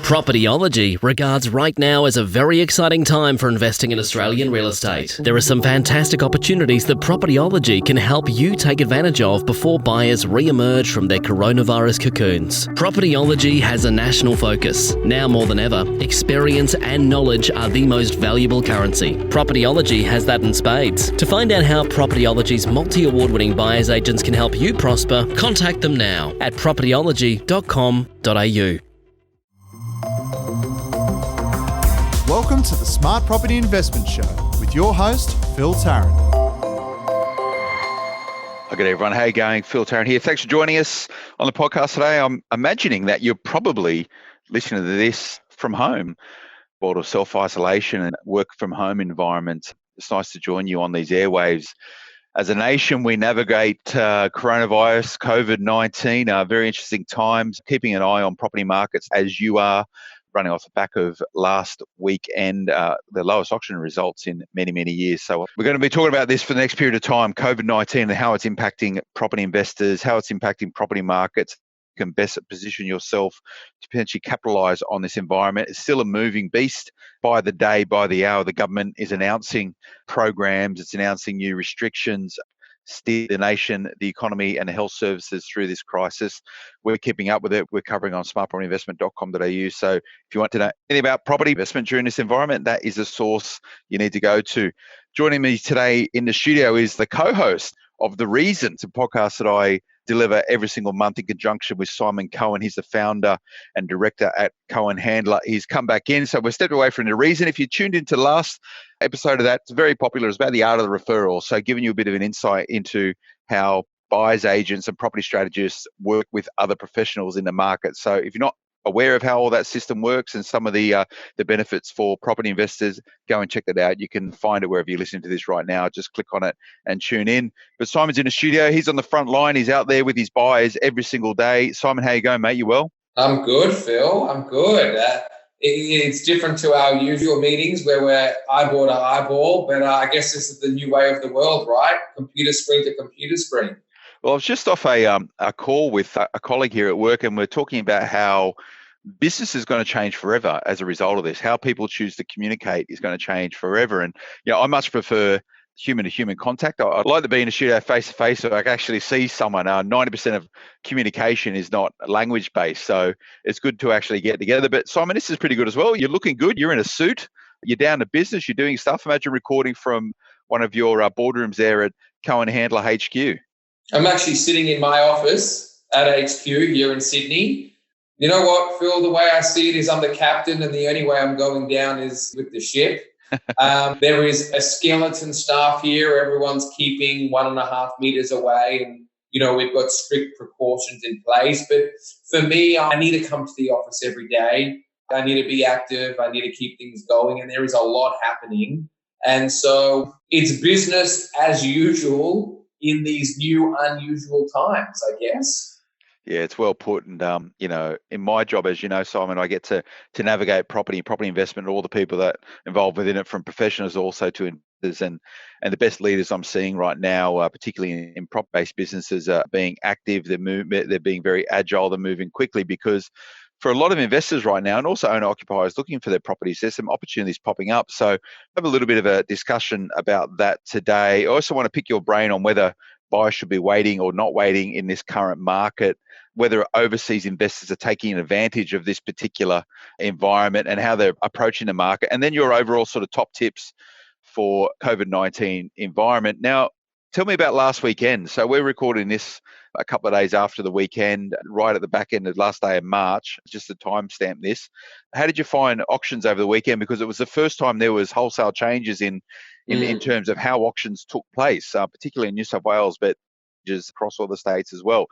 Propertyology regards right now as a very exciting time for investing in Australian real estate. There are some fantastic opportunities that Propertyology can help you take advantage of before buyers re-emerge from their coronavirus cocoons. Propertyology has a national focus. Now more than ever, experience and knowledge are the most valuable currency. Propertyology has that in spades. To find out how Propertyology's multi-award-winning buyers agents can help you prosper, contact them now at propertyology.com.au. Welcome to the Smart Property Investment Show with your host, Phil Tarrant. Hi, good everyone. How you going? Phil Tarrant here. Thanks for joining us on the podcast today. I'm imagining that you're probably listening to this from home, world of self-isolation and work from home environment. It's nice to join you on these airwaves. As a nation, we navigate coronavirus, COVID-19, very interesting times, keeping an eye on property markets as you are, running off the back of last weekend, the lowest auction results in many, many years. So we're going to be talking about this for the next period of time, COVID-19 and how it's impacting property investors, how it's impacting property markets. You can best position yourself to potentially capitalise on this environment. It's still a moving beast. By the day, by the hour, the government is announcing programs, it's announcing new restrictions, steer the nation, the economy and the health services through this crisis. We're keeping up with it. We're covering on smartpropertyinvestment.com.au. So if you want to know anything about property investment during this environment, that is a source you need to go to. Joining me today in the studio is the co-host of The Reason, a podcast that I deliver every single month in conjunction with Simon Cohen. He's the founder and director at Cohen Handler. He's come back in. So we're stepped away from The Reason. If you tuned into the last episode of that, it's very popular. It's about the art of the referral. So giving you a bit of an insight into how buyers agents and property strategists work with other professionals in the market. So if you're not aware of how all that system works and some of the benefits for property investors, go and check that out. You can find it wherever you're listening to this right now. Just click on it and tune in. But Simon's in the studio. He's on the front line. He's out there with his buyers every single day. Simon, how you going, mate? You well? I'm good, Phil. I'm good. It's different to our usual meetings where we're eyeball to eyeball, but I guess this is the new way of the world, right? Computer screen to computer screen. Well, I was just off a call with a colleague here at work, and we're talking about how business is going to change forever as a result of this. How people choose to communicate is going to change forever. And I much prefer human-to-human contact. I'd like to be in a studio face-to-face so I can actually see someone. 90% of communication is not language-based, so it's good to actually get together. But Simon, this is pretty good as well. You're looking good. You're in a suit. You're down to business. You're doing stuff. Imagine recording from one of your boardrooms there at Cohen Handler HQ. I'm actually sitting in my office at HQ here in Sydney. You know what, Phil, the way I see it is I'm the captain and the only way I'm going down is with the ship. There is a skeleton staff here. Everyone's keeping 1.5 meters away and, we've got strict precautions in place. But for me, I need to come to the office every day. I need to be active. I need to keep things going. And there is a lot happening. And so it's business as usual in these new, unusual times, I guess. Yeah, it's well put. And, in my job, as you know, Simon, I get to navigate property investment, all the people that are involved within it, from professionals also to investors. And the best leaders I'm seeing right now, particularly in prop-based businesses, are being active. They're being very agile. They're moving quickly because for a lot of investors right now and also owner-occupiers looking for their properties, there's some opportunities popping up. So I have a little bit of a discussion about that today. I also want to pick your brain on whether buyers should be waiting or not waiting in this current market, whether overseas investors are taking advantage of this particular environment and how they're approaching the market, and then your overall sort of top tips for COVID-19 environment. Now, tell me about last weekend. So we're recording this a couple of days after the weekend, right at the back end of the last day of March, just to timestamp this. How did you find auctions over the weekend? Because it was the first time there was wholesale changes in terms of how auctions took place, particularly in New South Wales, but just across all the states as well.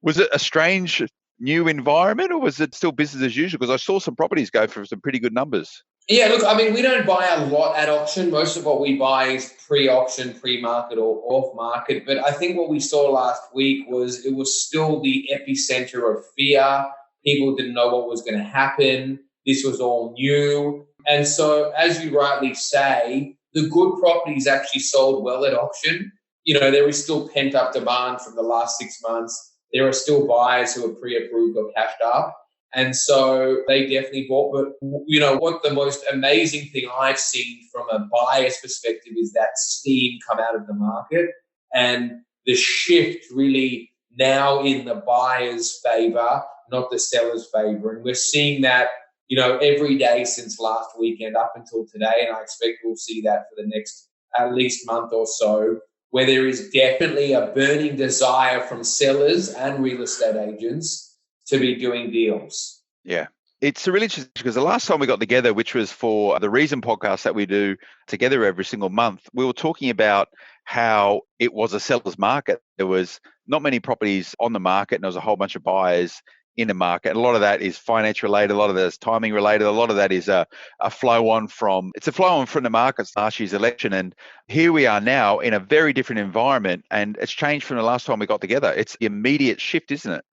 Was it a strange new environment or was it still business as usual? Because I saw some properties go for some pretty good numbers. Yeah, look, we don't buy a lot at auction. Most of what we buy is pre-auction, pre-market or off-market. But I think what we saw last week was it was still the epicenter of fear. People didn't know what was going to happen. This was all new. And so, as you rightly say, the good properties actually sold well at auction. There is still pent-up demand from the last 6 months. There are still buyers who are pre-approved or cashed up. And so they definitely bought. But, what the most amazing thing I've seen from a buyer's perspective is that steam come out of the market and the shift really now in the buyer's favor, not the seller's favor. And we're seeing that, every day since last weekend up until today. And I expect we'll see that for the next at least month or so, where there is definitely a burning desire from sellers and real estate agents to be doing deals. Yeah. It's really interesting because the last time we got together, which was for the Reason podcast that we do together every single month, we were talking about how it was a seller's market. There was not many properties on the market and there was a whole bunch of buyers in the market. And a lot of that is finance related, a lot of that is timing related, a lot of that is a flow on from the markets last year's election. And here we are now in a very different environment, and it's changed from the last time we got together. It's the immediate shift, isn't it?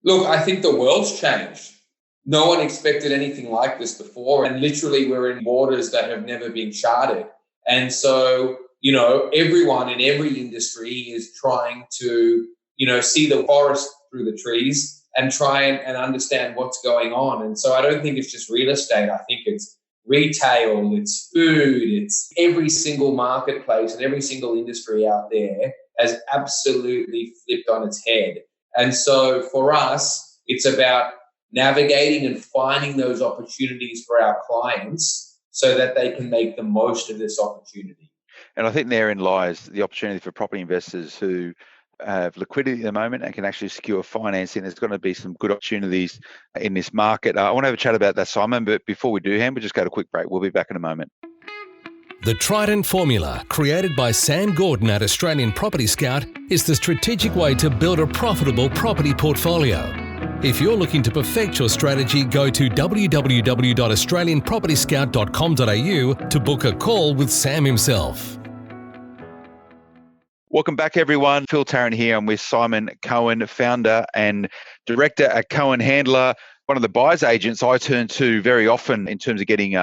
Look, I think the world's changed. No one expected anything like this before. And literally we're in waters that have never been charted. And so, everyone in every industry is trying to, see the forest through the trees and try and understand what's going on. And so I don't think it's just real estate. I think it's retail, it's food, it's every single marketplace and every single industry out there has absolutely flipped on its head. And so for us, it's about navigating and finding those opportunities for our clients so that they can make the most of this opportunity. And I think therein lies the opportunity for property investors who have liquidity at the moment and can actually secure financing. There's going to be some good opportunities in this market. I want to have a chat about that, Simon, but before we do, we'll just go to a quick break. We'll be back in a moment. The Trident Formula, created by Sam Gordon at Australian Property Scout, is the strategic way to build a profitable property portfolio. If you're looking to perfect your strategy, go to www.australianpropertyscout.com.au to book a call with Sam himself. Welcome back, everyone. Phil Tarrant here. I'm with Simon Cohen, founder and director at Cohen Handler, one of the buyer's agents I turn to very often in terms of getting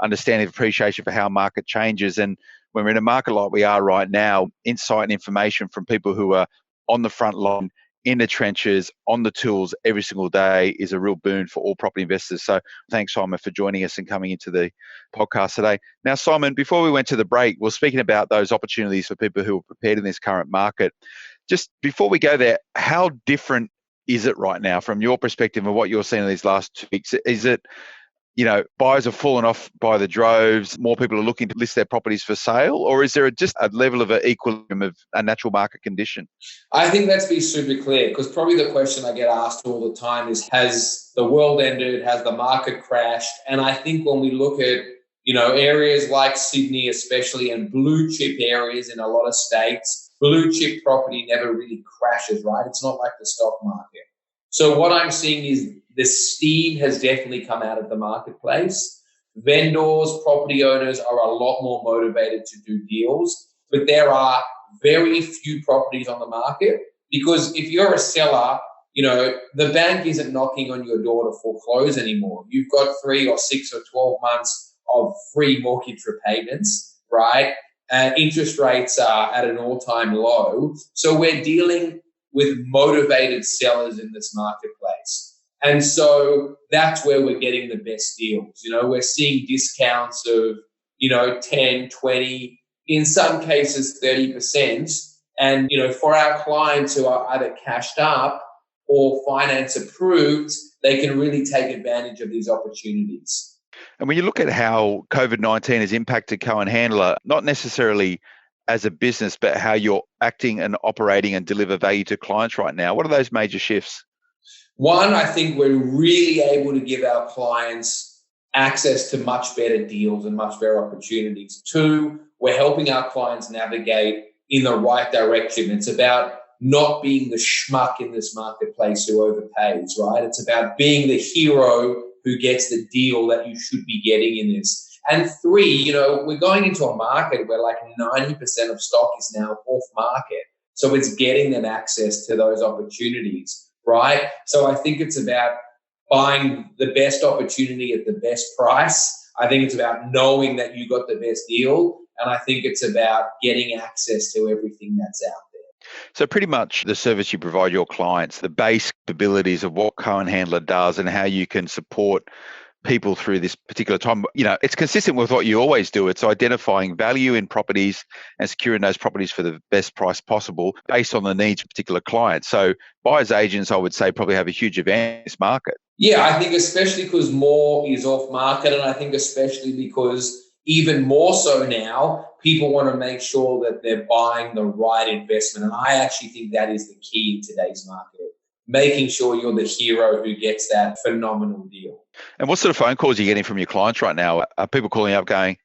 understanding of appreciation for how market changes. And when we're in a market like we are right now, insight and information from people who are on the front line, in the trenches, on the tools every single day is a real boon for all property investors. So thanks, Simon, for joining us and coming into the podcast today. Now, Simon, before we went to the break, we're speaking about those opportunities for people who are prepared in this current market. Just before we go there, how different is it right now from your perspective and what you're seeing in these last 2 weeks? Is it, buyers have fallen off by the droves, more people are looking to list their properties for sale, or is there just a level of an equilibrium of a natural market condition? I think let's be super clear, because probably the question I get asked all the time is, has the world ended? Has the market crashed? And I think when we look at, areas like Sydney especially, and blue chip areas in a lot of states, blue chip property never really crashes, right? It's not like the stock market. So what I'm seeing is the steam has definitely come out of the marketplace. Vendors, property owners are a lot more motivated to do deals, but there are very few properties on the market, because if you're a seller, the bank isn't knocking on your door to foreclose anymore. You've got 3 or 6 or 12 months of free mortgage repayments, right? And interest rates are at an all-time low. So we're dealing with motivated sellers in this marketplace. And so that's where we're getting the best deals. We're seeing discounts of, 10, 20, in some cases 30%. And, for our clients who are either cashed up or finance approved, they can really take advantage of these opportunities. And when you look at how COVID-19 has impacted Cohen Handler, not necessarily as a business, but how you're acting and operating and deliver value to clients right now, what are those major shifts? One, I think we're really able to give our clients access to much better deals and much better opportunities. 2, we're helping our clients navigate in the right direction. It's about not being the schmuck in this marketplace who overpays, right? It's about being the hero who gets the deal that you should be getting in this. And 3, we're going into a market where like 90% of stock is now off market. So it's getting them access to those opportunities, right? So I think it's about buying the best opportunity at the best price. I think it's about knowing that you got the best deal. And I think it's about getting access to everything that's out there. So pretty much the service you provide your clients, the base abilities of what Cohen Handler does and how you can support people through this particular time, it's consistent with what you always do. It's identifying value in properties and securing those properties for the best price possible based on the needs of particular clients. So buyers agents, I would say, probably have a huge advantage in this market. Yeah, I think especially because more is off market, and I think especially because even more so now, people want to make sure that they're buying the right investment. And I actually think that is the key in today's market, making sure you're the hero who gets that phenomenal deal. And what sort of phone calls are you getting from your clients right now? Are people calling up going,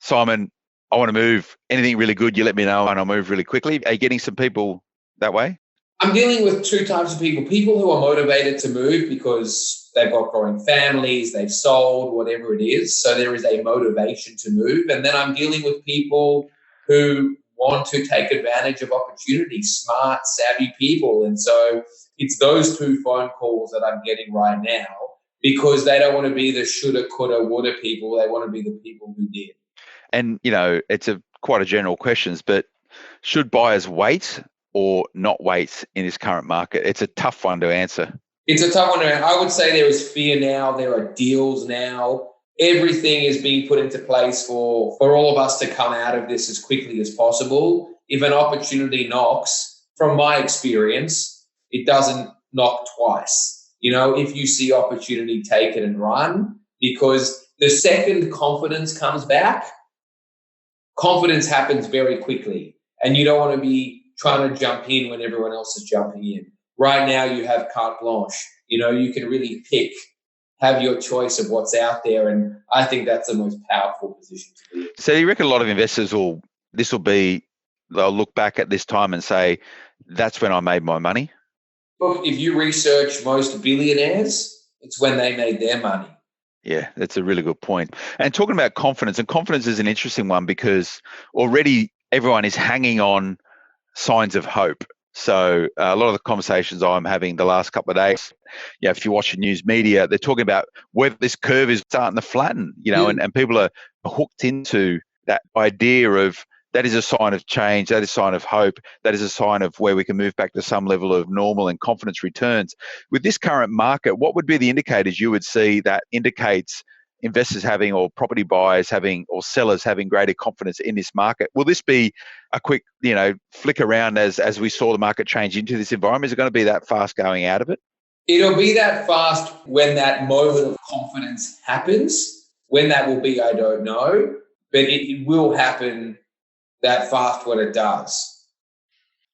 Simon, I want to move. Anything really good, you let me know and I'll move really quickly. Are you getting some people that way? I'm dealing with two types of people. People who are motivated to move because they've got growing families, they've sold, whatever it is. So there is a motivation to move. And then I'm dealing with people who want to take advantage of opportunity, smart, savvy people. And so it's those two phone calls that I'm getting right now because they don't want to be the shoulda, coulda, woulda people. They want to be the people who did. And, it's quite a general question, but should buyers wait or not wait in this current market? It's a tough one to answer. It's a tough one. I would say there is fear now. There are deals now. Everything is being put into place for all of us to come out of this as quickly as possible. If an opportunity knocks, from my experience, it doesn't knock twice. If you see opportunity, take it and run, because the second confidence comes back, confidence happens very quickly. And you don't want to be trying to jump in when everyone else is jumping in. Right now you have carte blanche. You can really pick, have your choice of what's out there. And I think that's the most powerful position to be in. So you reckon a lot of investors they'll look back at this time and say, that's when I made my money? Look, if you research most billionaires, it's when they made their money. Yeah, that's a really good point. And talking about confidence, and confidence is an interesting one because already everyone is hanging on signs of hope. So a lot of the conversations I'm having the last couple of days, if you watch the news media, they're talking about whether this curve is starting to flatten, and people are hooked into that idea of that is a sign of change, that is a sign of hope, that is a sign of where we can move back to some level of normal and confidence returns. With this current market, what would be the indicators you would see that indicates investors having, or property buyers having, or sellers having greater confidence in this market? Will this be a quick, flick around as we saw the market change into this environment? Is it going to be that fast going out of it? It'll be that fast when that moment of confidence happens. When that will be, I don't know, but it will happen that fast when it does.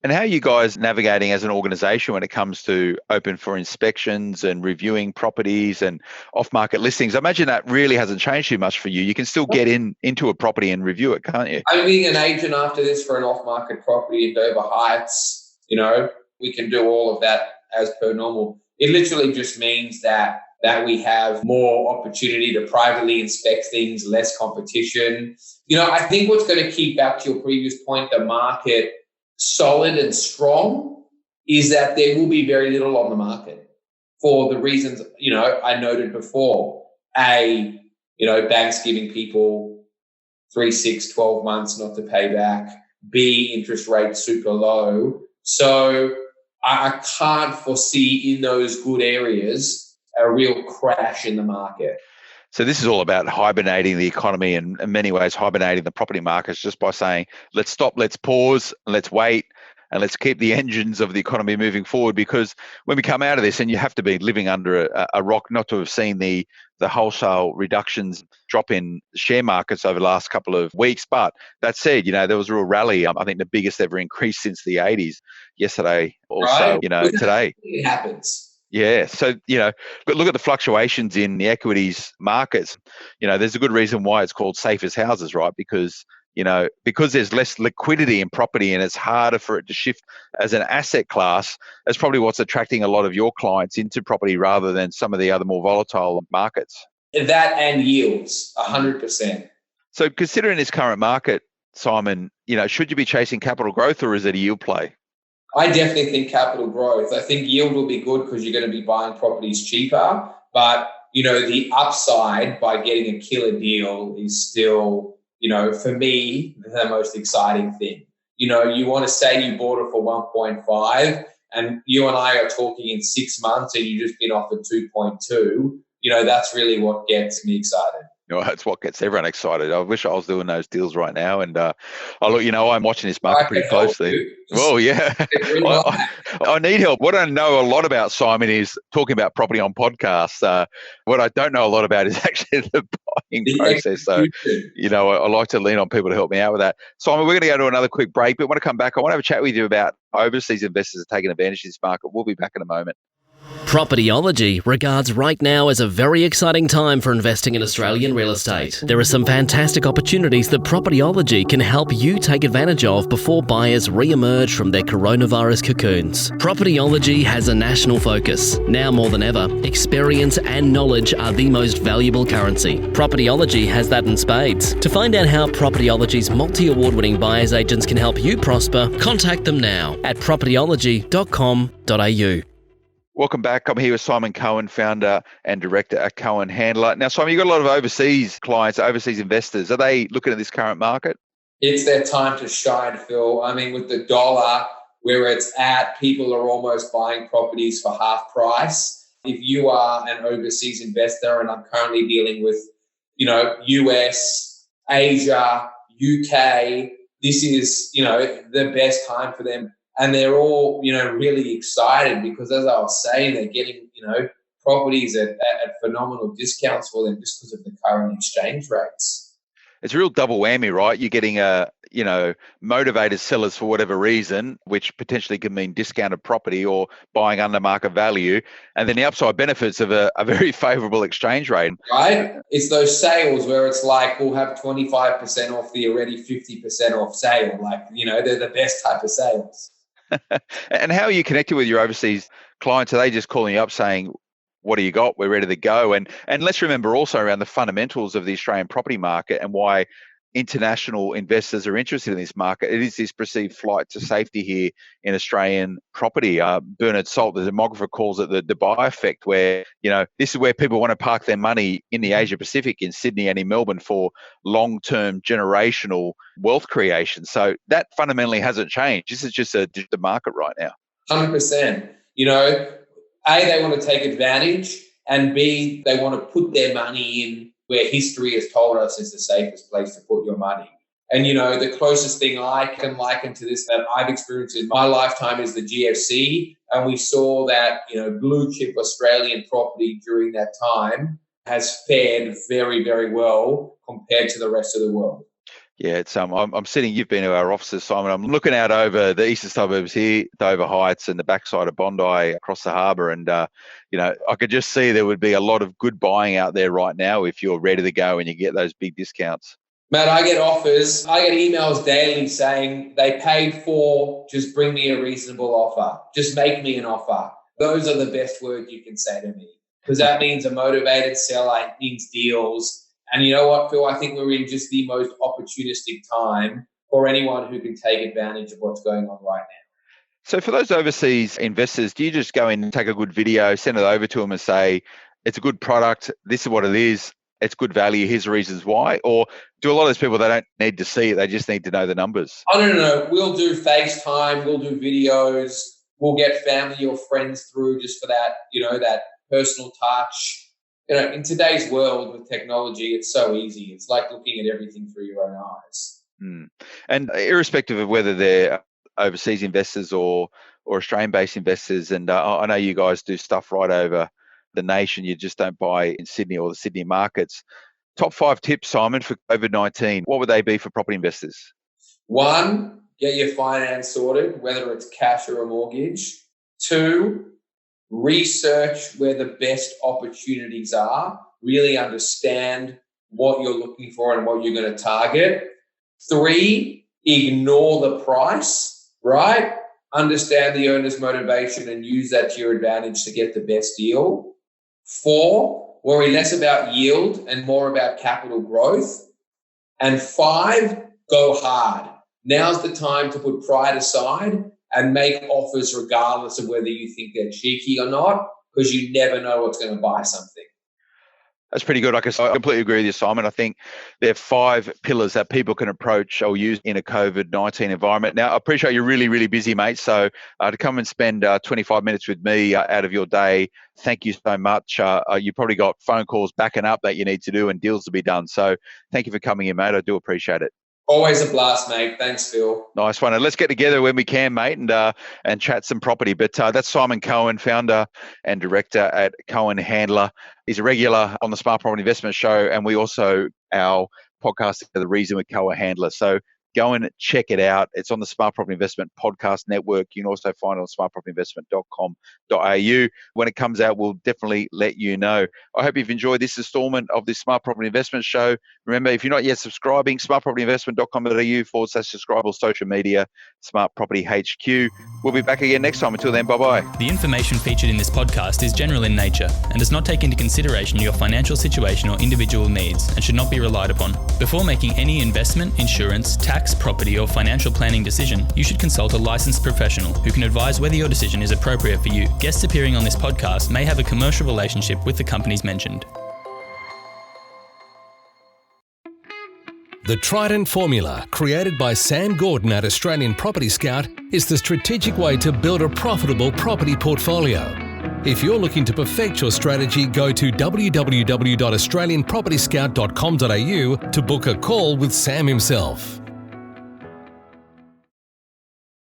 And how are you guys navigating as an organisation when it comes to open for inspections and reviewing properties and off-market listings? I imagine that really hasn't changed too much for you. You can still get into a property and review it, can't you? I'm being an agent after this for an off-market property in Dover Heights. We can do all of that as per normal. It literally just means that we have more opportunity to privately inspect things, less competition. I think what's going to keep, back to your previous point, the market solid and strong is that there will be very little on the market for the reasons, I noted before. Banks giving people 3, 6, 12 months not to pay back. B, interest rates super low. So I can't foresee in those good areas a real crash in the market. So this is all about hibernating the economy and in many ways hibernating the property markets, just by saying, let's stop, let's pause, let's wait, and let's keep the engines of the economy moving forward. Because when we come out of this, and you have to be living under a rock not to have seen the wholesale reductions drop in share markets over the last couple of weeks. But that said, there was a real rally. I think the biggest ever increase since the 80s yesterday also, right. Today. It happens. Yeah. So, but look at the fluctuations in the equities markets. There's a good reason why it's called safe as houses, right? Because there's less liquidity in property and it's harder for it to shift as an asset class. That's probably what's attracting a lot of your clients into property rather than some of the other more volatile markets. That and yields, 100%. So considering this current market, Simon, should you be chasing capital growth or is it a yield play? I definitely think capital growth. I think yield will be good because you're going to be buying properties cheaper. But, the upside by getting a killer deal is still, for me, the most exciting thing. You want to say you bought it for 1.5 and you and I are talking in 6 months and you've just been offered 2.2, that's really what gets me excited. That's what gets everyone excited. I wish I was doing those deals right now. And look, I'm watching this market pretty closely. Well, yeah, I need help. What I know a lot about, Simon, is talking about property on podcasts. What I don't know a lot about is actually the buying process. So, I like to lean on people to help me out with that. Simon, we're going to go to another quick break, but when I come back, I want to have a chat with you about overseas investors are taking advantage of this market. We'll be back in a moment. Propertyology regards right now as a very exciting time for investing in Australian real estate. There are some fantastic opportunities that Propertyology can help you take advantage of before buyers re-emerge from their coronavirus cocoons. Propertyology has a national focus. Now more than ever, experience and knowledge are the most valuable currency. Propertyology has that in spades. To find out how Propertyology's multi-award-winning buyers agents can help you prosper, contact them now at propertyology.com.au. Welcome back. I'm here with Simon Cohen, founder and director at Cohen Handler. Now, Simon, you've got a lot of overseas clients, overseas investors. Are they looking at this current market? It's their time to shine, Phil. I mean, with the dollar where it's at, people are almost buying properties for half price. If you are an overseas investor, and I'm currently dealing with, US, Asia, UK, this is, the best time for them. And they're all, really excited because, as I was saying, they're getting, properties at phenomenal discounts for them just because of the current exchange rates. It's a real double whammy, right? You're getting motivated sellers for whatever reason, which potentially can mean discounted property or buying under market value. And then the upside benefits of a very favorable exchange rate. Right? It's those sales where it's like, we'll have 25% off the already 50% off sale. They're the best type of sales. And how are you connected with your overseas clients? Are they just calling you up saying, what do you got? We're ready to go. And let's remember also around the fundamentals of the Australian property market and why international investors are interested in this market. It is this perceived flight to safety here in Australian property. Bernard Salt, the demographer, calls it the Dubai effect, where, this is where people want to park their money in the Asia Pacific, in Sydney and in Melbourne, for long-term generational wealth creation. So that fundamentally hasn't changed. This is just the market right now. 100%. A, they want to take advantage, and B, they want to put their money in where history has told us is the safest place to put your money. And, the closest thing I can liken to this that I've experienced in my lifetime is the GFC. And we saw that, blue chip Australian property during that time has fared very, very well compared to the rest of the world. Yeah, it's I'm sitting, you've been to our offices, Simon. I'm looking out over the eastern suburbs here, Dover Heights and the backside of Bondi across the harbour. And, I could just see there would be a lot of good buying out there right now if you're ready to go and you get those big discounts. Matt, I get offers. I get emails daily saying they paid for, just bring me a reasonable offer. Just make me an offer. Those are the best words you can say to me, because that means a motivated seller, it means deals. And you know what, Phil? I think we're in just the most opportunistic time for anyone who can take advantage of what's going on right now. So for those overseas investors, do you just go in and take a good video, send it over to them and say, it's a good product, this is what it is, it's good value, here's the reasons why? Or do a lot of those people, they don't need to see it, they just need to know the numbers? Oh, no. We'll do FaceTime, we'll do videos, we'll get family or friends through just for that, that personal touch. In today's world with technology, it's so easy. It's like looking at everything through your own eyes. And irrespective of whether they're overseas investors or Australian-based investors, and I know you guys do stuff right over the nation, you just don't buy in Sydney or the Sydney markets. Top 5 tips, Simon, for COVID-19. What would they be for property investors? 1, get your finance sorted, whether it's cash or a mortgage. 2, research where the best opportunities are. Really understand what you're looking for and what you're going to target. 3, ignore the price, right? Understand the owner's motivation and use that to your advantage to get the best deal. 4, worry less about yield and more about capital growth. And 5, go hard. Now's the time to put pride aside and make offers regardless of whether you think they're cheeky or not, because you never know what's going to buy something. That's pretty good. I completely agree with you, Simon. I think there are 5 pillars that people can approach or use in a COVID-19 environment. Now, I appreciate you're really, really busy, mate. So to come and spend 25 minutes with me out of your day, thank you so much. You probably got phone calls backing up that you need to do and deals to be done. So thank you for coming in, mate. I do appreciate it. Always a blast, mate. Thanks, Phil. Nice one. And let's get together when we can, mate, and chat some property. But that's Simon Cohen, founder and director at Cohen Handler. He's a regular on the Smart Property Investment Show, and we also, our podcast, The Reason with Cohen Handler. So go and check it out. It's on the Smart Property Investment Podcast Network. You can also find it on smartpropertyinvestment.com.au. When it comes out, we'll definitely let you know. I hope you've enjoyed this installment of the Smart Property Investment Show. Remember, if you're not yet subscribing, smartpropertyinvestment.com.au/subscribe or social media, Smart Property HQ. We'll be back again next time. Until then, bye-bye. The information featured in this podcast is general in nature and does not take into consideration your financial situation or individual needs and should not be relied upon. Before making any investment, insurance, tax, property or financial planning decision, you should consult a licensed professional who can advise whether your decision is appropriate for you. Guests appearing on this podcast may have a commercial relationship with the companies mentioned. The Trident Formula, created by Sam Gordon at Australian Property Scout, is the strategic way to build a profitable property portfolio. If you're looking to perfect your strategy, go to www.australianpropertyscout.com.au to book a call with Sam himself.